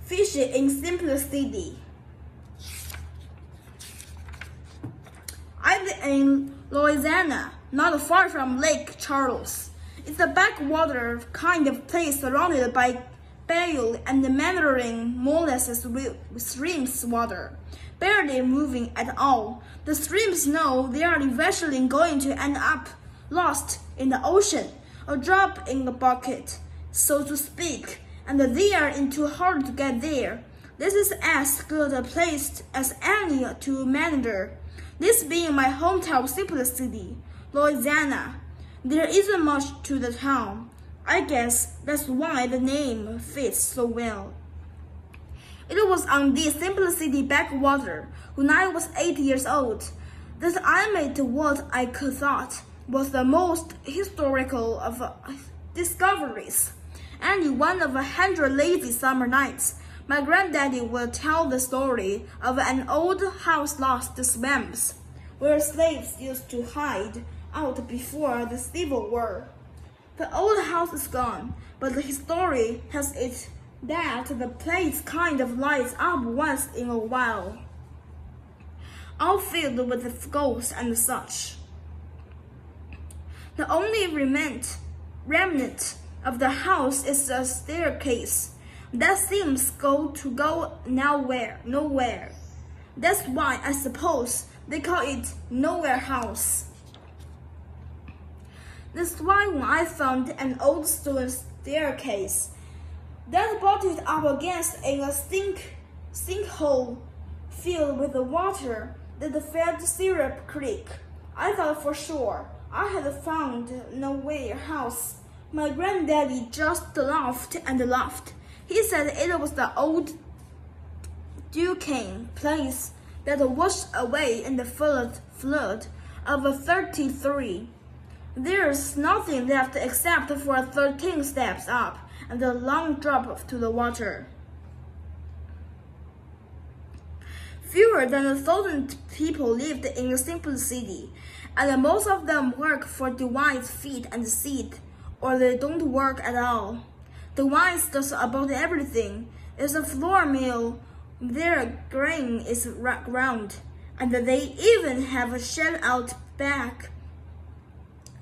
Fishing in Simplicity. I live in Louisiana, not far from Lake Charles. It's a backwater kind of place surrounded by bayou and meandering molasses streams water, barely moving at all. The streams know they are eventually going to end up lost in the ocean, a drop in the bucket, so to speak, and they are in too hard to get there. This is as good a place as any to meander. This being my hometown Simplicity, Louisiana, there isn't much to the town. I guess that's why the name fits so well. It was on this Simplicity backwater when I was 8 years old that I made what I thought was the most historical of discoveries. And one of 100 lazy summer nights, my granddaddy would tell the story of an old house lost to swamps, where slaves used to hide out before the Civil War. The old house is gone, but the story has it that the place kind of lights up once in a while, all filled with ghosts and such. The only remnant of the house is a staircase that seems to go nowhere. That's why I suppose they call it Nowhere House. That's why when I found an old stone staircase that butted up against a sinkhole filled with the water that fed Syrup Creek, I thought for sure I had found Nowhere House. My granddaddy just laughed and laughed. He said it was the old Duquesne place that washed away in the flood of 33. There's nothing left except for 13 steps up and a long drop to the water. Fewer than 1,000 people lived in Simplicity, and most of them work for DeWine's Feed and Seed, or they don't work at all. DeWine's does about everything. It's a flour mill. Their grain is ground, and they even have a shed out back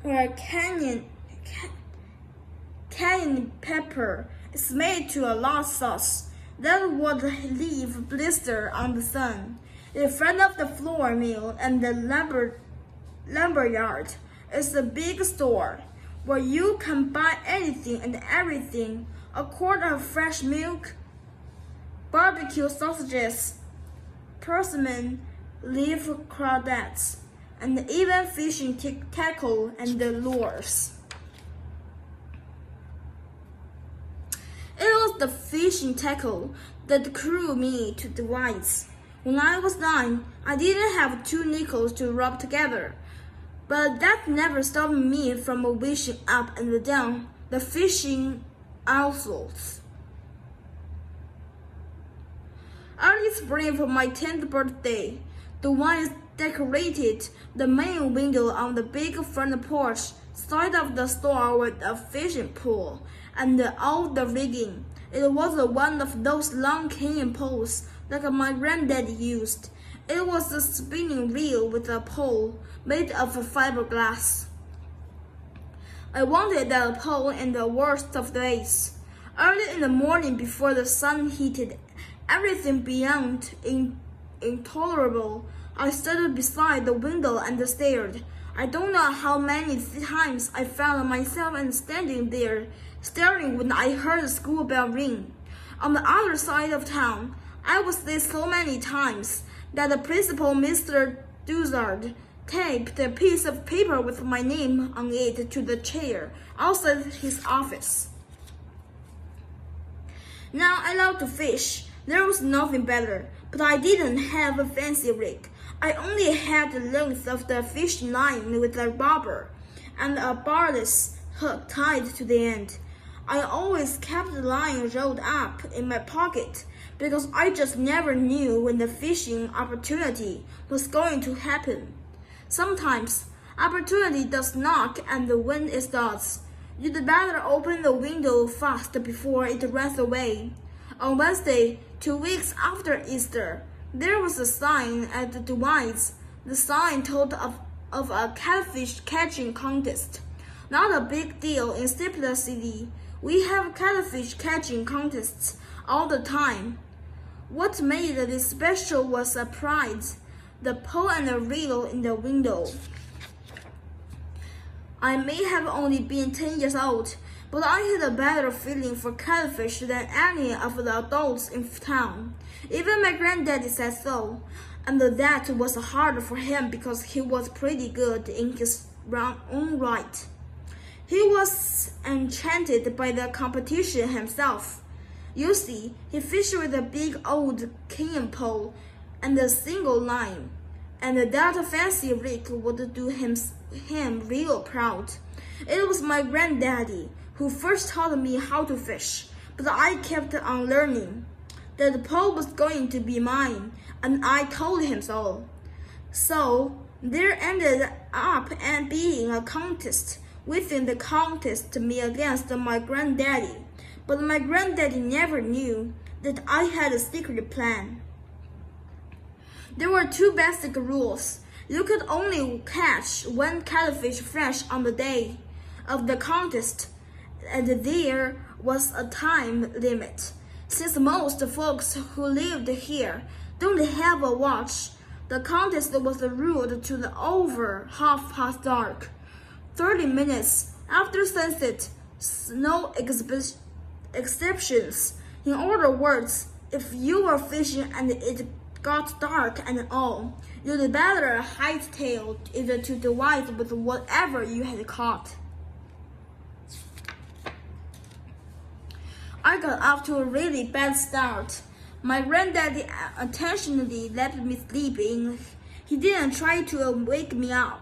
where cayenne pepper is made to a lost sauce that would leave blister on the sun. In front of the flour mill and the lumberyard is a big store where you can buy anything and everything: a quart of fresh milk, barbecue sausages, persimmon leaf crawdads, and even fishing tackle and lures. It was the fishing tackle that drew me to DeWine's. When I was 9, I didn't have 2 nickels to rub together, but that never stopped me from wishing up and down the fishing aisles. Early spring for my 10th birthday, DeWine's decorated the main window on the big front porch side of the store with a fishing pole and all the rigging. It was one of those long canyon poles like my granddad used. It was a spinning reel with a pole made of fiberglass. I wanted that pole in the worst of days. Early in the morning before the sun heated everything beyond intolerable, I stood beside the window and stared. I don't know how many times I found myself standing there, staring when I heard the school bell ring. On the other side of town, I was there so many times that the principal, Mr. Duzard, taped a piece of paper with my name on it to the chair outside his office. Now I love to fish. There was nothing better, but I didn't have a fancy rig. I only had the length of the fishing line with a bobber and a barless hook tied to the end. I always kept the line rolled up in my pocket because I just never knew when the fishing opportunity was going to happen. Sometimes opportunity does knock, and when it does, you'd better open the window fast before it runs away. On Wednesday, 2 weeks after Easter, there was a sign at the divides. The sign told of a catfish catching contest. Not a big deal in Stapler City. We have catfish catching contests all the time. What made this special was a prize, the pole and the reel in the window. I may have only been 10 years old, but I had a better feeling for catfish than any of the adults in town. Even my granddaddy said so, and that was hard for him because he was pretty good in his own right. He was enchanted by the competition himself. You see, he fished with a big old cane pole and a single line, and that fancy rig would do him real proud. It was my granddaddy who first taught me how to fish, but I kept on learning. That the pole was going to be mine, and I told him so. So there ended up being a contest. Within the contest, me against my granddaddy, but my granddaddy never knew that I had a secret plan. There were 2 basic rules. You could only catch 1 catfish fresh on the day of the contest, and there was a time limit. Since most folks who lived here don't have a watch, the contest was ruled to the over dark. 30 minutes after sunset, no exceptions. In other words, if you were fishing and it got dark and all, you'd better hightail it to divide with whatever you had caught. I got off to a really bad start. My granddaddy intentionally let me sleep in. He didn't try to wake me up.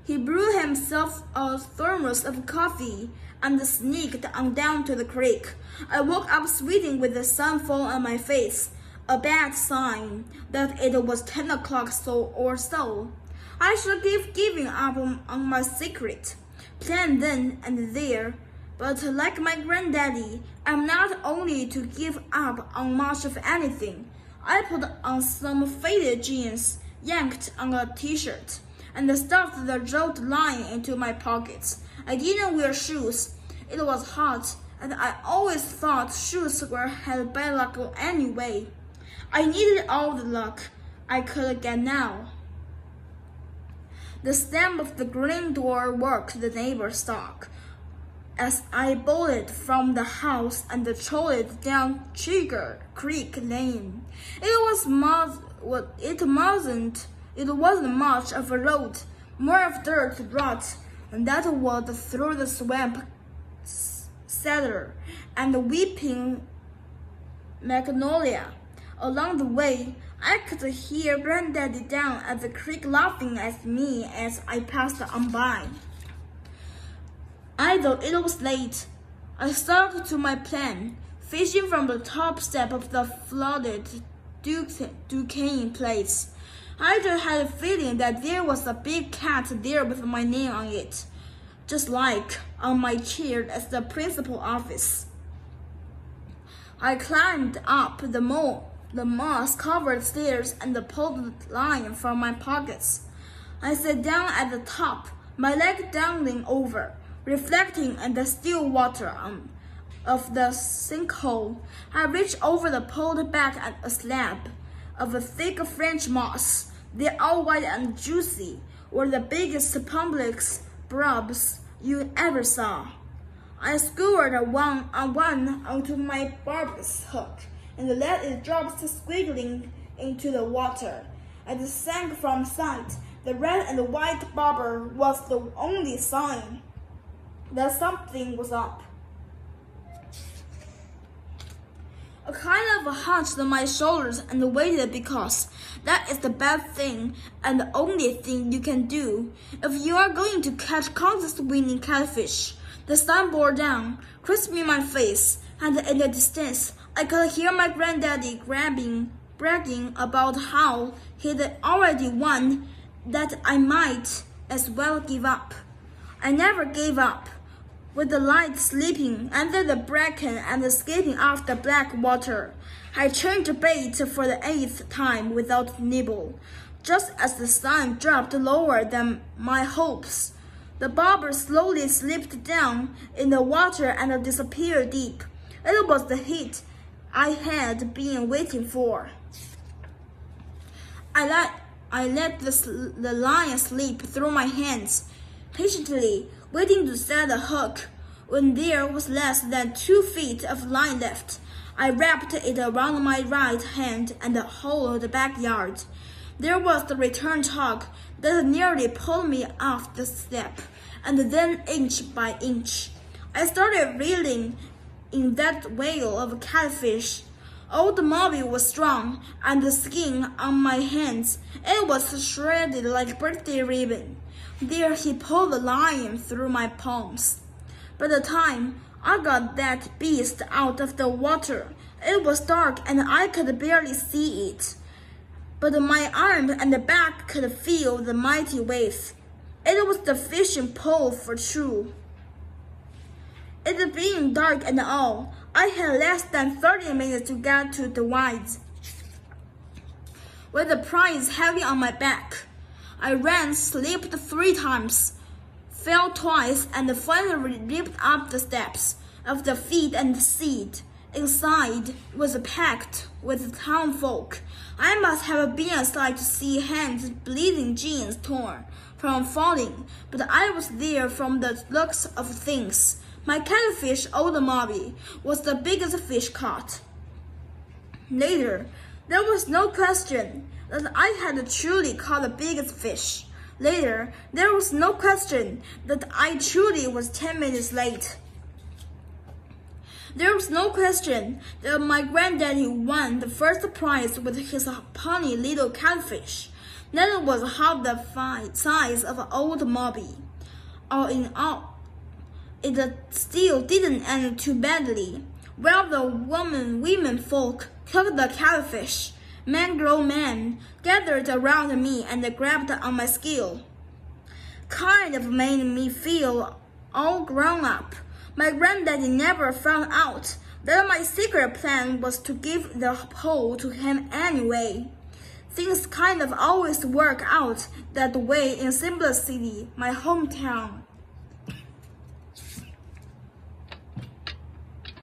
He brewed himself a thermos of coffee and sneaked on down to the creek. I woke up sweating with the sun full on my face, a bad sign that it was 10 o'clock or so. I should have given up on my secret plan then and there, but like my granddaddy, I'm not only to give up on much of anything. I put on some faded jeans, yanked on a t-shirt, and stuffed the jeweled line into my pockets. I didn't wear shoes. It was hot, and I always thought shoes had bad luck anyway. I needed all the luck I could get now. The stamp of the green door worked the neighbor's stock. As I bolted from the house and trotted down Trigger Creek Lane, it wasn't much of a road, more of dirt rot that would through the swamp cedar and weeping magnolia. Along the way, I could hear Granddaddy down at the creek laughing at me as I passed on by. Although it was late, I stuck to my plan, fishing from the top step of the flooded Duquesne place. I just had a feeling that there was a big cat there with my name on it, just like on my chair at the principal office. I climbed up the moss-covered stairs and pulled the line from my pockets. I sat down at the top, my leg dangling over, reflecting in the still water of the sinkhole. I reached over the pulled back at a slab of a thick French moss. They're all white and juicy, were the biggest pumpkin brubs you ever saw. I skewered one onto my barber's hook and let it drop squiggling into the water. As it sank from sight, the red and white bobber was the only sign that something was up. I kind of hunched my shoulders and waited because that is the best thing and the only thing you can do if you are going to catch contest-winning catfish. The sun bore down, crisping my face, and in the distance, I could hear my granddaddy bragging about how he'd already won, that I might as well give up. I never gave up. with the light sleeping under the bracken and escaping off the black water. I changed bait for the 8th time without nibble, just as the sun dropped lower than my hopes. The bobber slowly slipped down in the water and disappeared deep. It was the hit I had been waiting for. I let the line slip through my hands, patiently waiting to set the hook. When there was less than 2 feet of line left, I wrapped it around my right hand and hauled the backyard. There was the return tug that nearly pulled me off the step, and then inch by inch, I started reeling in that whale of catfish. Old Mobby was strong, and the skin on my hands, it was shredded like birthday ribbon. There he pulled the line through my palms. By the time I got that beast out of the water, it was dark and I could barely see it. But my arm and back could feel the mighty wave. It was the fishing pole for true. It being dark and all, I had less than 30 minutes to get to the wides. With the prize heavy on my back, I ran, slipped 3 times, fell twice, and finally leaped up the steps of the feed and seed. Inside was packed with townfolk. I must have been a sight to see, hands bleeding, jeans torn from falling, but I was there from the looks of things. My catfish, Old Mobby, was the biggest fish caught. Later, there was no question that I had truly caught the biggest fish. Later, there was no question that I truly was 10 minutes late. There was no question that my granddaddy won the first prize with his puny little catfish. That was half the size of Old Mobby. All in all, it still didn't end too badly. While the women folk cooked the catfish, grown men gathered around me and grabbed on my skill. Kind of made me feel all grown up. My granddaddy never found out that my secret plan was to give the pole to him anyway. Things kind of always work out that way in Simba City, my hometown.